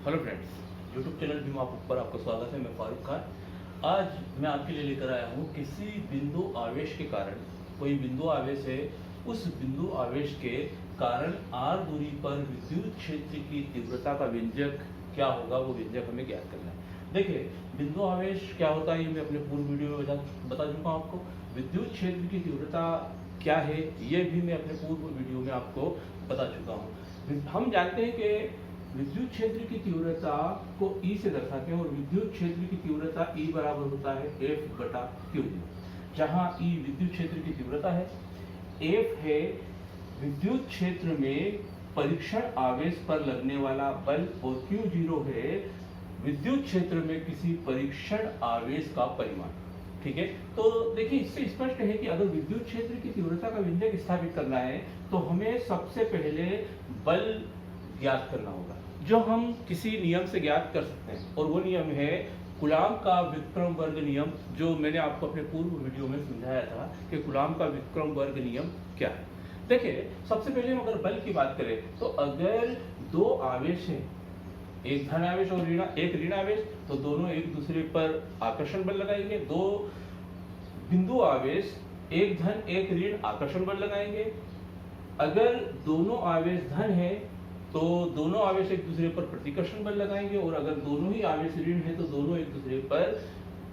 Hello friends, YouTube channel Bhim आप पर आपका स्वागत है। मैं फारूक खान। आज मैं आपके लिए लेकर आया हूँ किसी बिंदु आवेश के कारण, कोई बिंदु आवेश है, उस बिंदु आवेश के कारण r दूरी पर विद्युत क्षेत्र की तीव्रता का व्यंजक क्या होगा, वो व्यंजक हमें ज्ञात करना है। देखिए, बिंदु आवेश क्या होता है ये मैं अपने पूर्व वीडियो में बता चुका हूँ आपको। विद्युत क्षेत्र की तीव्रता क्या है ये भी मैं अपने पूर्व वीडियो में आपको बता चुका हूँ। हम जानते हैं कि विद्युत क्षेत्र की तीव्रता को E से दर्शाते हैं और विद्युत क्षेत्र की तीव्रता E बराबर होता है F/Q, जहां E विद्युत क्षेत्र की तीव्रता है, F है विद्युत क्षेत्र में परीक्षण आवेश पर लगने वाला बल और Q0 है विद्युत क्षेत्र में किसी परीक्षण आवेश का परिमाण। ठीक है, तो देखिए इससे स्पष्ट है कि अगर विद्युत क्षेत्र की तीव्रता का व्यंजक स्थापित करना है तो हमें सबसे पहले बल ज्ञात करना होगा, जो हम किसी नियम से ज्ञात कर सकते हैं, और वो नियम है कूलाम का व्युत्क्रम वर्ग नियम, जो मैंने आपको अपने पूर्व वीडियो में समझाया था कि कूलाम का व्युत्क्रम वर्ग नियम क्या है। देखिए, सबसे पहले हम अगर बल की बात करें तो अगर दो आवेश हैं, एक धन आवेश और एक ऋण आवेश, तो दोनों एक दूसरे पर आकर्षण बल लगाएंगे। दो बिंदु आवेश, एक धन एक ऋण, आकर्षण बल लगाएंगे। अगर दोनों आवेश धन है तो दोनों आवेश एक दूसरे पर प्रतिकर्षण बल लगाएंगे, और अगर दोनों ही आवेश ऋण है तो दोनों एक दूसरे पर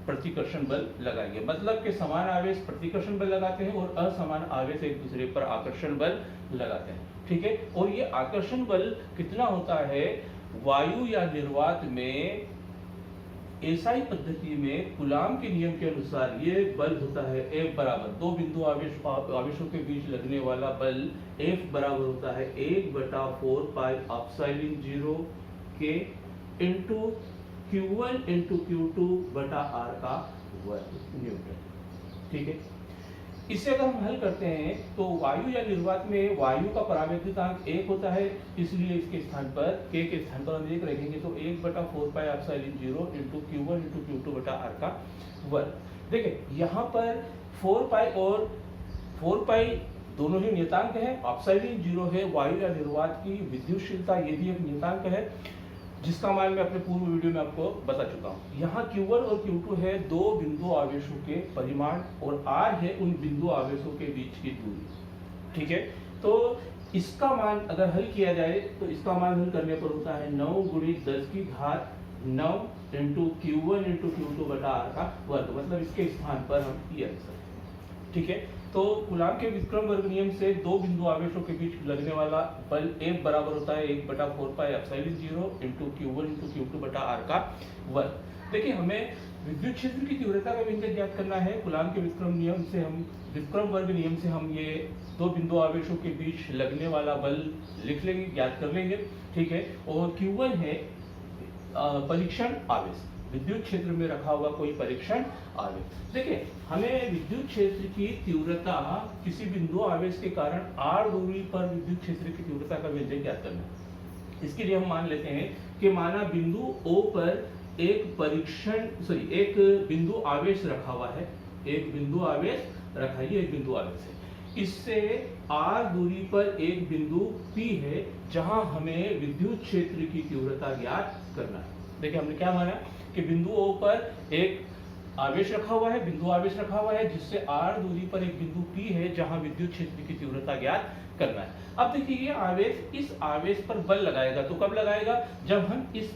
प्रतिकर्षण बल लगाएंगे। मतलब कि समान आवेश प्रतिकर्षण बल लगाते हैं और असमान आवेश एक दूसरे पर आकर्षण बल लगाते हैं। ठीक है, और ये आकर्षण बल कितना होता है, वायु या निर्वात में एसआई पद्धति में कूलाम के नियम के अनुसार ये बल होता है F बराबर, दो बिंदु आवेशों के बीच लगने वाला बल F बराबर होता है 1/4 पाई एप्सिलॉन 0 के इंटू Q1 इंटू Q2 बटा R का वर्ग न्यूटन। ठीक है, इसे अगर हम हल करते हैं तो वायु या निर्वात में वायु का परावैद्युतांक 1 होता है, इसलिए इसके स्थान पर k के स्थान पर हम 1 रखेंगे तो 1/4 pi epsilon 0 into Q1 into Q2 बटा R का वर्ग। देखिए यहाँ पर 4 पाई और 4 पाई दोनों ही नियतांक है, एप्सिलॉन 0 है वायु या निर्वात की विद्युतशीलता, ये भी एक नियतांक है जिसका मान मैं अपने पूर्व वीडियो में आपको बता चुका हूँ। यहाँ Q1 और Q2 है दो बिंदु आवेशों के परिमाण, और R है उन बिंदु आवेशों के बीच की दूरी। ठीक है, तो इसका मान अगर हल किया जाए तो इसका मान हल करने पर होता है 9 × 10⁹ इंटू Q1 इंटू Q2 बटा R का वर्ग, मतलब इसके स्थान पर हम ये रख सकते हैं। ठीक है, तो कूलाम के व्युत्क्रम वर्ग नियम से दो बिंदु आवेशों के बीच लगने वाला बल F बराबर होता है 1/4 pi epsilon 0 into Q1 into Q2 बटा R का वर्ग। देखिए, हमें विद्युत क्षेत्र की तीव्रता का व्यंजक ज्ञात करना है। कूलाम के व्युत्क्रम वर्ग नियम से हम ये दो बिंदु आवेशों के बीच लगने वाला बल लिख लेंगे, ज्ञात कर लेंगे। ठीक है, और Q1 है परीक्षण आवेश, विद्युत क्षेत्र में रखा हुआ कोई परीक्षण आवेश। देखिए, हमें विद्युत क्षेत्र की तीव्रता किसी बिंदु आवेश के कारण r दूरी पर विद्युत क्षेत्र की तीव्रता का व्यंजक ज्ञात करना है। इसके लिए हम मान लेते हैं कि माना बिंदु O पर एक बिंदु आवेश रखा हुआ है, एक बिंदु आवेश रखा, ये एक बिंदु आवेश है। इससे r दूरी पर एक बिंदु P है जहां हमें विद्युत क्षेत्र की तीव्रता ज्ञात करना है। देखिए, हमने क्या माना कि बिंदु O पर एक आवेश रखा हुआ है, बिंदु आवेश रखा हुआ है, जिससे r दूरी पर एक बिंदु P है जहां विद्युत क्षेत्र की तीव्रता ज्ञात करना है। अब देखिए, ये आवेश इस आवेश पर बल लगाएगा, तो कब लगाएगा, जब हम इस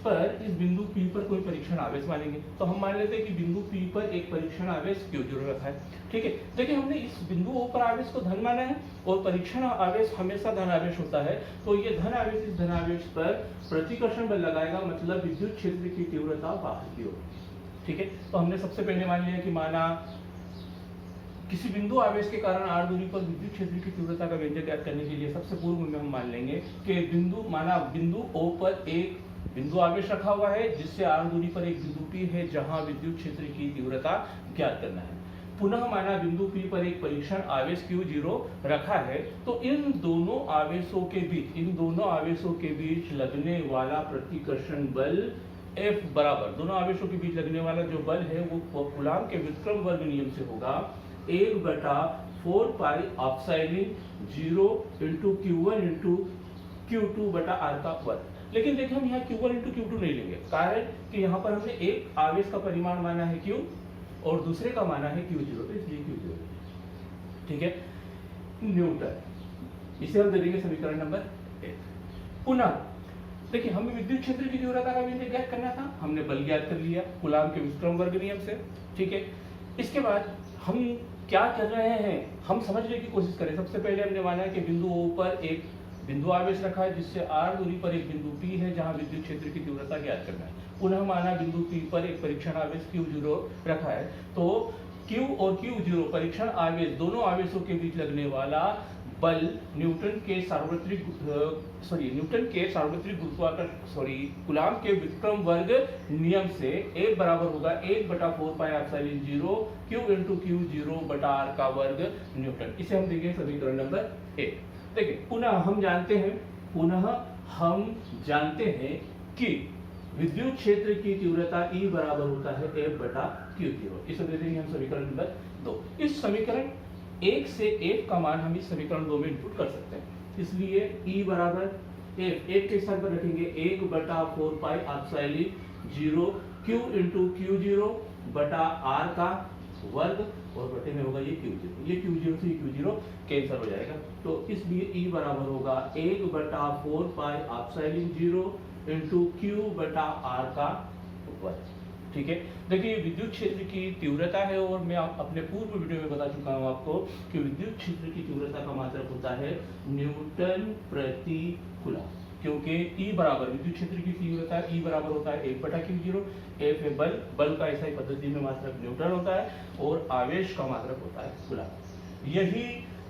बिंदु P पर कोई परीक्षण आवेश मानेंगे। तो हम मान लेते हैं कि बिंदु P पर एक परीक्षण आवेश Q0 रखा है। ठीक है, देखिए हमने इस बिंदु O पर आवेश को धन माना है, और परीक्षण आवेश हमेशा धन आवेश होता है, तो ये धन आवेश इस धन आवेश पर प्रतिकर्षण बल लगाएगा, मतलब विद्युत क्षेत्र की तीव्रता बाहर की ओर। ठीक है, तो हमने सबसे पहले मान लिया कि माना किसी बिंदु आवेश के कारण r दूरी पर विद्युत क्षेत्र की तीव्रता का व्यंजक ज्ञात करने के लिए सबसे पूर्व में हम मान लेंगे कि बिंदु O पर एक बिंदु आवेश रखा हुआ है, जिससे r दूरी पर एक बिंदु P है जहां विद्युत क्षेत्र की तीव्रता ज्ञात करना है। पुनः माना बिंदु P पर एक परीक्षण आवेश Q0 रखा है, तो इन दोनों आवेशों के बीच लगने वाला प्रतिकर्षण बल F बराबर, दोनों आवेशों के बीच लगने वाला जो बल है वो कूलाम के व्युत्क्रम वर्ग नियम से होगा 1/4 pi epsilon 0 into Q1 into Q2 बटा R का वर्ग। लेकिन देखिए हम यहाँ Q1 इंटू Q2 नहीं लेंगे, कारण कि यहाँ पर हमने एक आवेश का परिमाण माना है Q और दूसरे का माना है Q0, तो इसलिए Q0, ठीक है। न्यूटन, इसे हम दे देंगे समीकरण नंबर 1। पुनः देखिए हमें विद्युत क्षेत्र की तीव्रता का भी ज्ञात करना था, हमने बल ज्ञात कर लिया कूलाम के विक्रम वर्ग नियम से, ठीक है। इसके बाद हम क्या कर रहे हैं, हम समझने की कोशिश करें। सबसे पहले हमने माना है कि बिंदु O पर एक बिंदु आवेश रखा है जिससे r दूरी पर एक बिंदु P है जहां विद्युत क्षेत्र की तीव्रता ज्ञात करना है। पुनः माना बिंदु P पर एक परीक्षण आवेश Q0 रखा है, तो Q और Q0 परीक्षण आवेश, दोनों आवेशों के बीच लगने वाला बल न्यूटन के सार्वत्रिक कूलाम के विक्रम वर्ग नियम से एक बराबर होगा 1/4πε0 Q इंटू Q0 बटा R का वर्ग न्यूटन। इसे हम देंगे समीकरण नंबर 1। देखिए पुनः हम जानते हैं कि विद्युत क्षेत्र की तीव्रता E बराबर होता है F/Q0। इसे दे देंगे हम समीकरण नंबर 2। इस समीकरण 1 से F का मान हम इस समीकरण 2 में इनपुट कर सकते हैं, इसलिए E बराबर F, 1 के स्थान पर रखेंगे 1/4πε0 Q इंटू Q0 बटा R का वर्ग और बटे में होगा ये Q0, ये Q0 से Q0 कैंसिल हो जाएगा, तो इसलिए E बराबर होगा 1/4πε0 इंटू Q बटा R का वर्ग, ठीक है। देखिए विद्युत क्षेत्र की तीव्रता है और मैं अपने पूर्व वीडियो में बता चुका हूं आपको कि विद्युत क्षेत्र की तीव्रता का मात्रक होता है न्यूटन प्रति कूलम, क्योंकि E बराबर विद्युत क्षेत्र की तीव्रता E बराबर होता है 1/Q0, F है बल का ऐसा ही पद्धति में मात्रक न्यूटन होता है और आवेश का मात्रक होता है कूलम। यही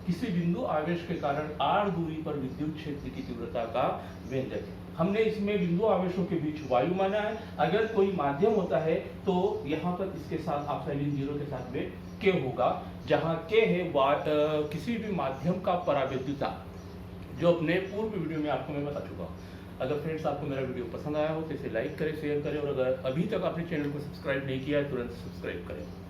किसी बिंदु आवेश के कारण r दूरी पर विद्युत क्षेत्र की तीव्रता का व्यंजक है। हमने इसमें बिंदु आवेशों के बीच वायु माना है, अगर कोई माध्यम होता है तो यहाँ पर इसके साथ ε0 के साथ में K होगा, जहाँ K है किसी भी माध्यम का परावैद्युता, जो अपने पूर्व वीडियो में आपको मैं बता चुका हूँ। अगर फ्रेंड्स आपको मेरा वीडियो पसंद आया हो तो इसे लाइक करें, शेयर करें और अगर अभी तक आपने चैनल को सब्सक्राइब नहीं किया है तुरंत सब्सक्राइब करें।